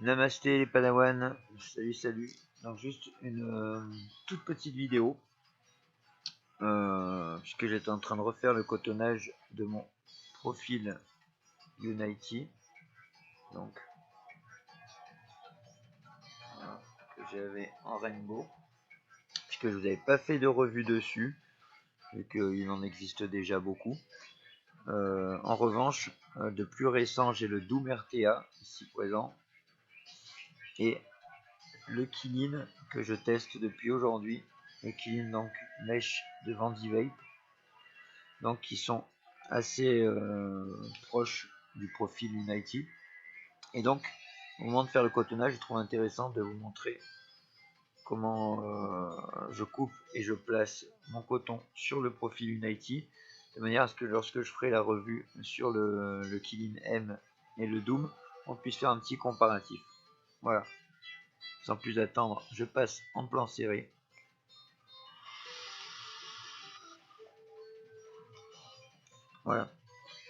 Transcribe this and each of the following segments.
Namasté les Padawans, salut. Donc juste une toute petite vidéo, puisque j'étais en train de refaire le cotonnage de mon profil Unity, donc voilà, que j'avais en rainbow, puisque je vous avais pas fait de revue dessus, vu qu'il en existe déjà beaucoup. En revanche, de plus récent, j'ai le Doom RTA ici présent et le Kilin que je teste depuis aujourd'hui. Le Kilin donc Mesh de Vandivape, donc qui sont assez proches du profil Unity. Et donc au moment de faire le cotonnage, je trouve intéressant de vous montrer comment je coupe et je place mon coton sur le profil Unity, de manière à ce que lorsque je ferai la revue sur le Kilin M et le Doom, on puisse faire un petit comparatif. Voilà. Sans plus attendre, je passe en plan serré. Voilà.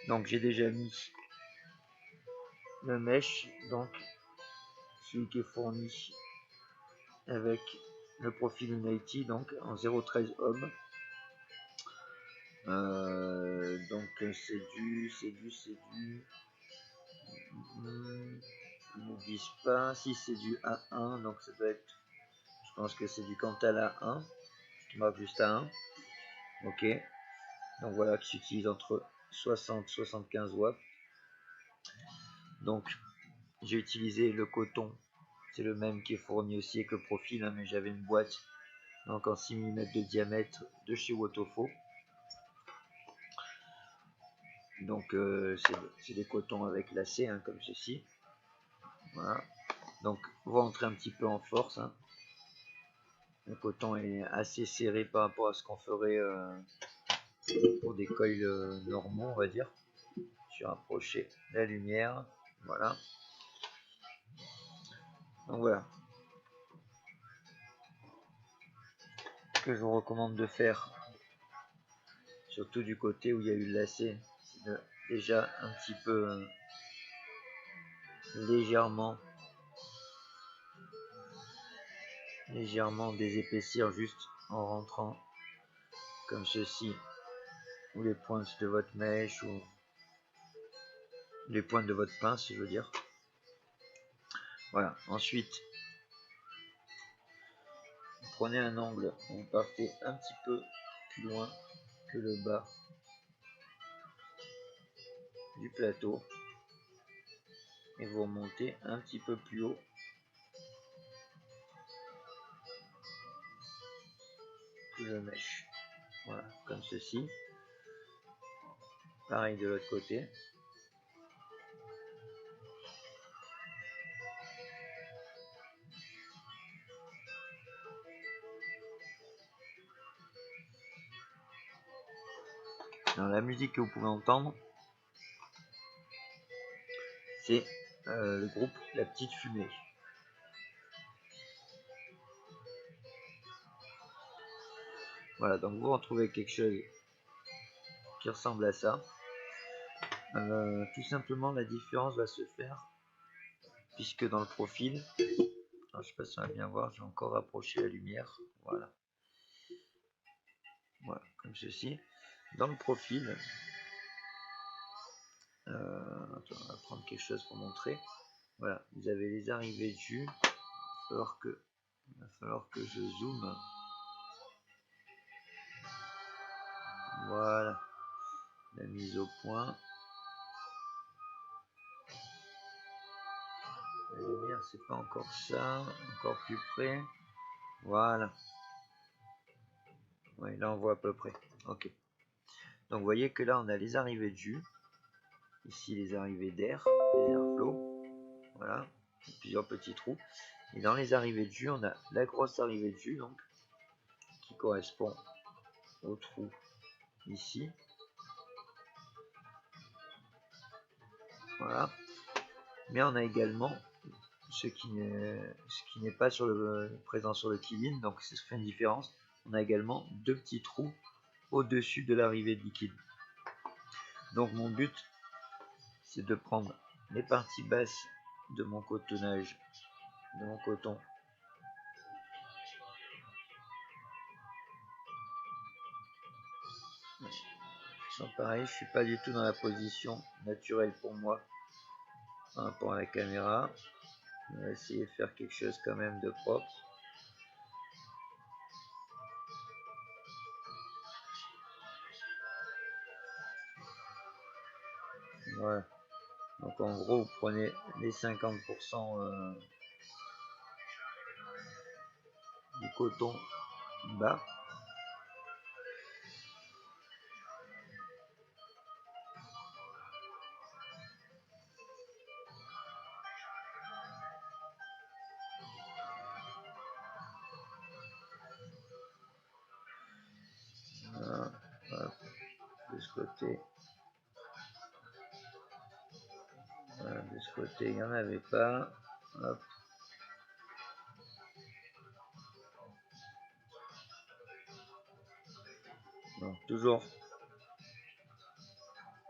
Donc j'ai déjà mis le mesh, donc celui qui est fourni avec le profil Unity, donc en 0.13 ohm. Donc c'est du ils ne disent pas si c'est du A1, donc ça doit être, je pense que c'est du Cantal A1 qui marque juste A1. Ok, donc voilà, qui s'utilise entre 60 et 75 watts. Donc j'ai utilisé le coton, c'est le même qui est fourni aussi avec le profil, hein, mais j'avais une boîte donc en 6 mm de diamètre de chez Wotofo. Donc c'est des cotons avec lacets, hein, comme ceci. Voilà. Donc on va entrer un petit peu en force, hein. Le coton est assez serré par rapport à ce qu'on ferait pour des coils normaux, on va dire. Je vais rapprocher la lumière, voilà. Donc voilà. Ce que je vous recommande de faire, surtout du côté où il y a eu le lacet, c'est de déjà un petit peu légèrement désépaissir juste en rentrant comme ceci, ou les pointes de votre mèche, ou les pointes de votre pince, je veux dire. Voilà. Ensuite, vous prenez un angle, vous partez un petit peu plus loin que le bas du plateau et vous remontez un petit peu plus haut que le mèche. Voilà, comme ceci. Pareil de l'autre côté. Dans la musique que vous pouvez entendre, c'est le groupe La Petite Fumée. Voilà, donc vous retrouvez quelque chose qui ressemble à ça. Tout simplement, la différence va se faire puisque dans le profil, alors, je sais pas si on va bien voir, j'ai encore rapproché la lumière. Voilà, comme ceci. Dans le profil, attends, on va prendre quelque chose pour montrer. Voilà, vous avez les arrivées de jus. Il va falloir que je zoome. Voilà, la mise au point. La lumière, c'est pas encore ça, encore plus près. Voilà. Oui, là on voit à peu près. Ok. Donc vous voyez que là on a les arrivées de jus. Ici les arrivées d'air, les airflow. Voilà, plusieurs petits trous. Et dans les arrivées de jus, on a la grosse arrivée de jus, donc, qui correspond au trou ici. Voilà. Mais on a également ce qui n'est pas présent sur le Kilin, donc ça fait une différence. On a également deux petits trous au-dessus de l'arrivée de liquide. Donc mon but, c'est de prendre les parties basses de mon cotonnage, de mon coton. Pareil, je suis pas du tout dans la position naturelle pour moi par rapport à la caméra. On va essayer de faire quelque chose quand même de propre. Voilà. Donc en gros, vous prenez les 50% du coton bas. Voilà. Hop. De ce côté. Voilà. De ce côté, il n'y en avait pas. Hop. Donc toujours.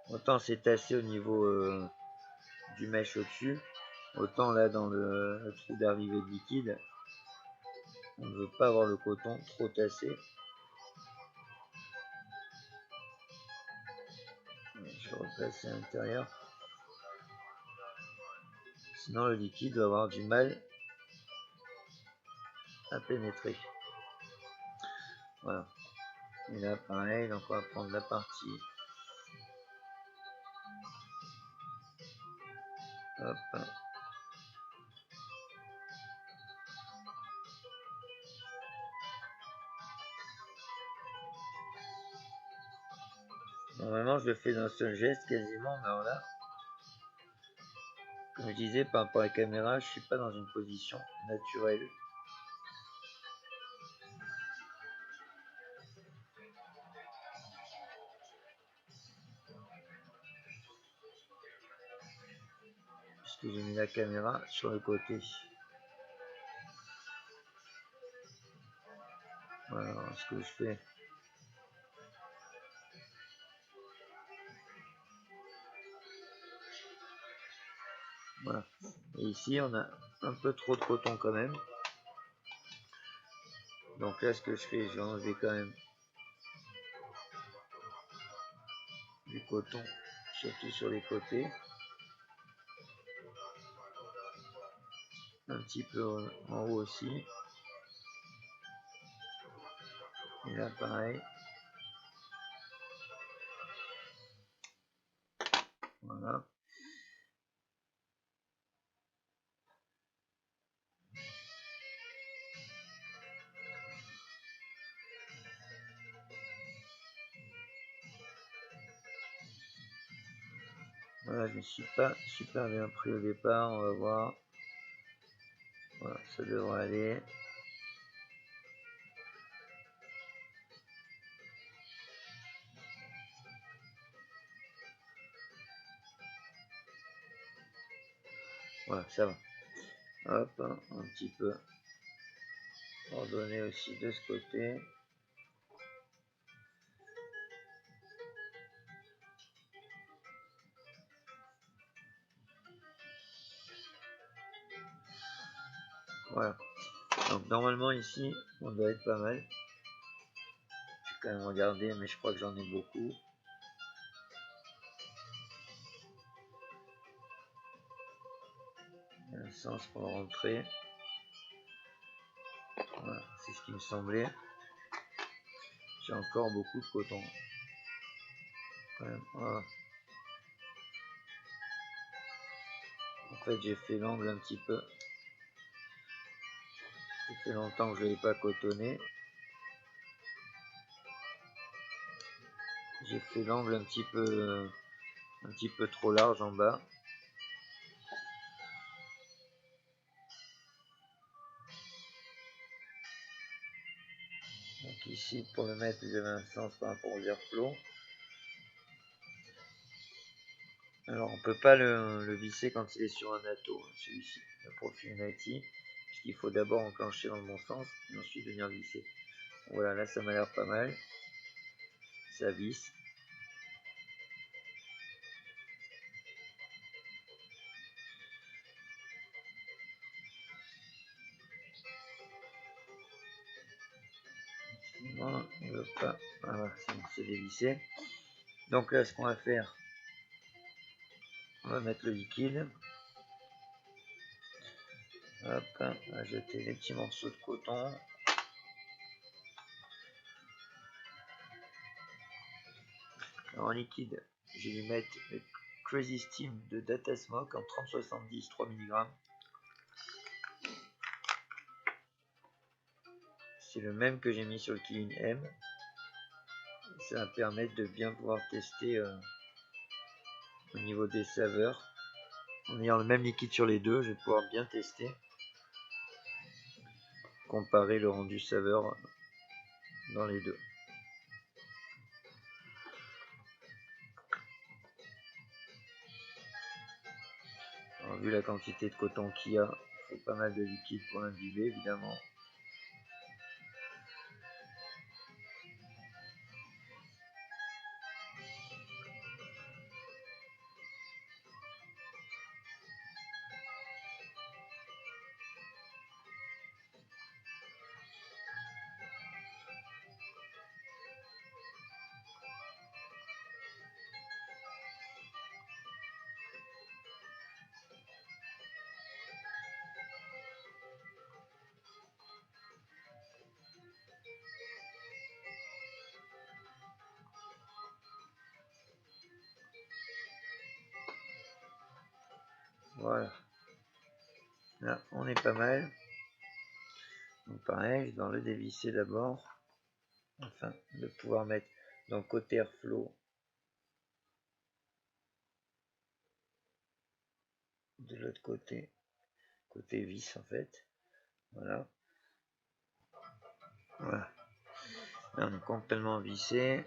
Autant c'est tassé au niveau du mèche au-dessus. Autant là dans le trou d'arrivée de liquide, on ne veut pas avoir le coton trop tassé. Je vais replacer à l'intérieur. Sinon le liquide va avoir du mal à pénétrer. Voilà. Et là pareil, donc on va prendre la partie. Hop. Normalement je le fais d'un seul geste quasiment, mais alors là, comme je disais par rapport à la caméra, je suis pas dans une position naturelle. Puisque j'ai mis la caméra sur le côté. Voilà ce que je fais. Voilà. Et ici on a un peu trop de coton quand même. Donc là ce que je fais, je vais enlever quand même du coton, surtout sur les côtés. Un petit peu en haut aussi. Et là pareil. Voilà. Voilà, je ne suis pas super bien pris au départ, on va voir. Voilà, ça devrait aller. Voilà, ça va. Hop, un petit peu ordonné aussi de ce côté. Voilà. Donc normalement ici, on doit être pas mal. Je vais quand même regarder, mais je crois que j'en ai beaucoup. Il y a un sens pour rentrer. Voilà, c'est ce qui me semblait. J'ai encore beaucoup de coton. Quand même, voilà. En fait, j'ai fait l'angle un petit peu. Ça fait longtemps que je ne l'ai pas cotonné. J'ai fait l'angle un petit peu trop large en bas. Donc ici, pour le mettre, vous avez un sens par rapport aux airflow. Alors, on peut pas le visser quand il est sur un atto, celui-ci, le Profil Unity, puisqu'il faut d'abord enclencher dans le bon sens et ensuite venir visser. Voilà, là ça m'a l'air pas mal. Ça visse. il veut pas. Voilà, c'est dévissé. Donc là, ce qu'on va faire, on va mettre le liquide. Hop, on va jeter les petits morceaux de coton. Alors, en liquide, je vais lui mettre le Crazy Steam de Data Smoke en 30-70, 3 mg. C'est le même que j'ai mis sur le Kirin M. Ça va permettre de bien pouvoir tester au niveau des saveurs. En ayant le même liquide sur les deux, je vais pouvoir bien tester. Comparer le rendu saveur dans les deux. Alors, vu la quantité de coton qu'il y a, il faut pas mal de liquide pour l'imbiber évidemment. Voilà. Là, on est pas mal. Donc pareil, je dois le dévisser d'abord. Afin de pouvoir mettre donc côté airflow de l'autre côté vis en fait. Voilà. Voilà. Là, on est complètement vissé.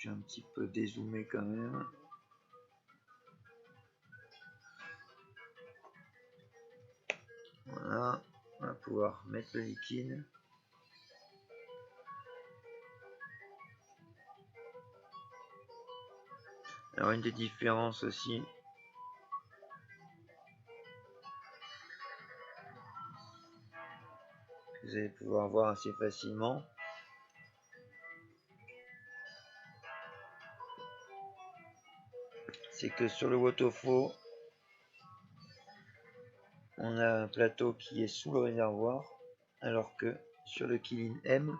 J'ai un petit peu dézoomé quand même. Voilà, on va pouvoir mettre le liquide. Alors une des différences aussi, que vous allez pouvoir voir assez facilement, c'est que sur le Wotofo, on a un plateau qui est sous le réservoir, alors que sur le Kirin M,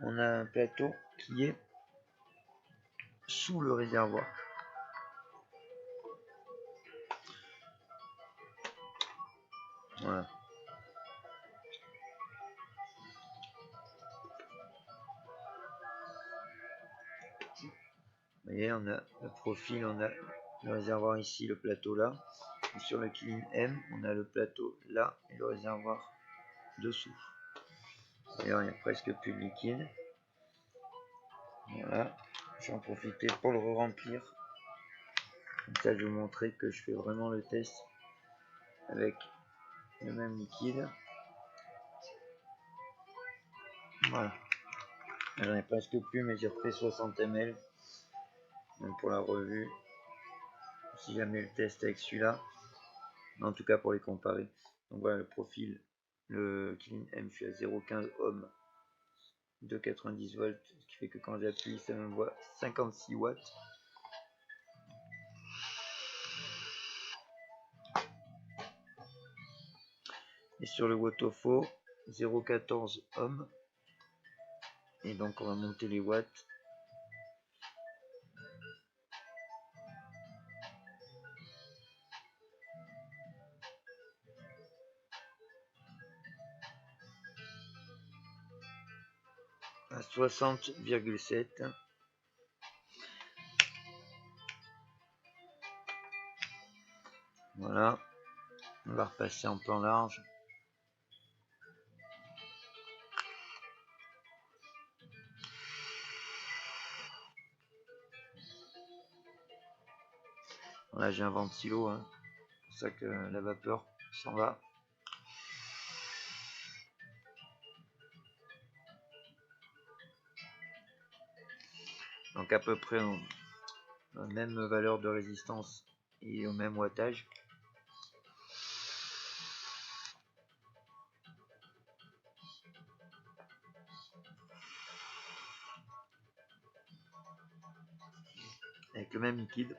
on a un plateau qui est sous le réservoir. Voilà. Vous voyez, on a le profil, on a le réservoir ici, le plateau là. Et sur le Kirin M, on a le plateau là et le réservoir dessous. D'ailleurs, il n'y a presque plus de liquide. Voilà, je vais en profiter pour le remplir. Comme ça, je vais vous montrer que je fais vraiment le test avec le même liquide. Voilà, j'en ai presque plus, mais j'ai refait 60 ml. Même pour la revue, si jamais le test avec celui-là. En tout cas, pour les comparer. Donc voilà, le profil, le Kirin M, je suis à 0,15 ohm de 90 volts, ce qui fait que quand j'appuie, ça me voit 56 watts. Et sur le Wotofo, 0,14 ohm. Et donc on va monter les watts. À 60,7. Voilà, on va repasser en plan large. Là j'ai un ventilo, hein. C'est pour ça que la vapeur s'en va. donc à peu près en même valeur de résistance et au même wattage. Avec le même liquide.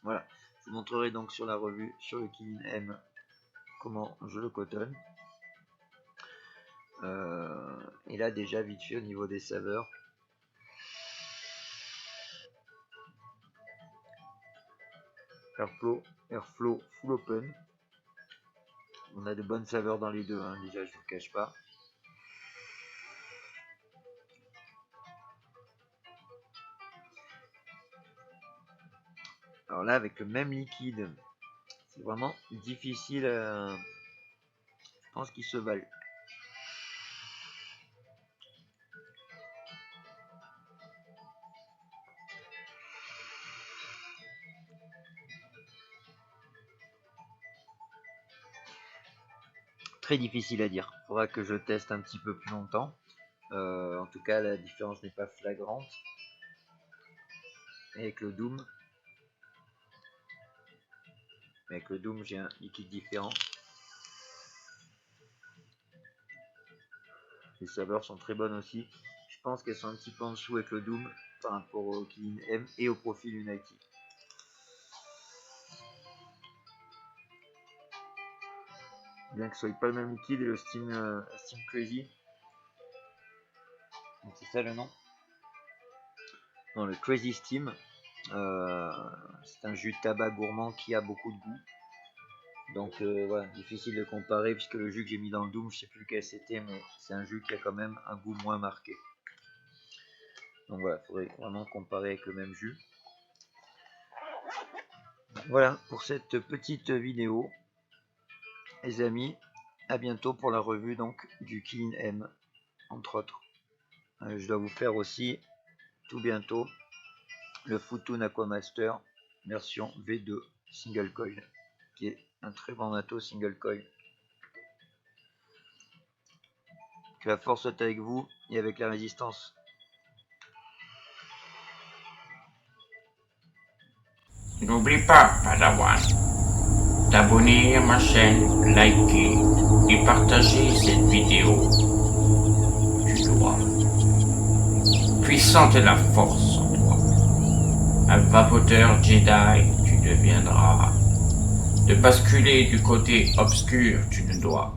Voilà, je vous montrerai donc sur la revue, sur le Kirin M, comment je le cotonne. Et là déjà vite fait au niveau des saveurs. Airflow Full Open. On a de bonnes saveurs dans les deux, hein, déjà je vous cache pas. Alors là avec le même liquide, c'est vraiment difficile, je pense qu'ils se valent. Très difficile à dire, faudra que je teste un petit peu plus longtemps. En tout cas la différence n'est pas flagrante. Avec le Doom, j'ai un liquide différent. Les saveurs sont très bonnes aussi. Je pense qu'elles sont un petit peu en dessous avec le Doom par rapport au Kirin M et au Profil Unity. Bien que ce soit pas le même liquide et le Steam Crazy. C'est ça le nom. Non, le Crazy Steam. C'est un jus de tabac gourmand qui a beaucoup de goût. Donc voilà, difficile de comparer puisque le jus que j'ai mis dans le Doom, je sais plus lequel c'était, mais c'est un jus qui a quand même un goût moins marqué. Donc voilà, il faudrait vraiment comparer avec le même jus. Voilà pour cette petite vidéo. Les amis, à bientôt pour la revue donc du Kirin M, entre autres. Je dois vous faire aussi tout bientôt le Futun Aquamaster version V2 single coil, qui est un très bon matos single coil. Que la force soit avec vous et avec la résistance. N'oublie pas, Padawan, t'abonner à ma chaîne, liker et partager cette vidéo. Tu dois. Puissante est la force en toi. Un vapoteur Jedi, tu deviendras. De basculer du côté obscur, tu ne dois.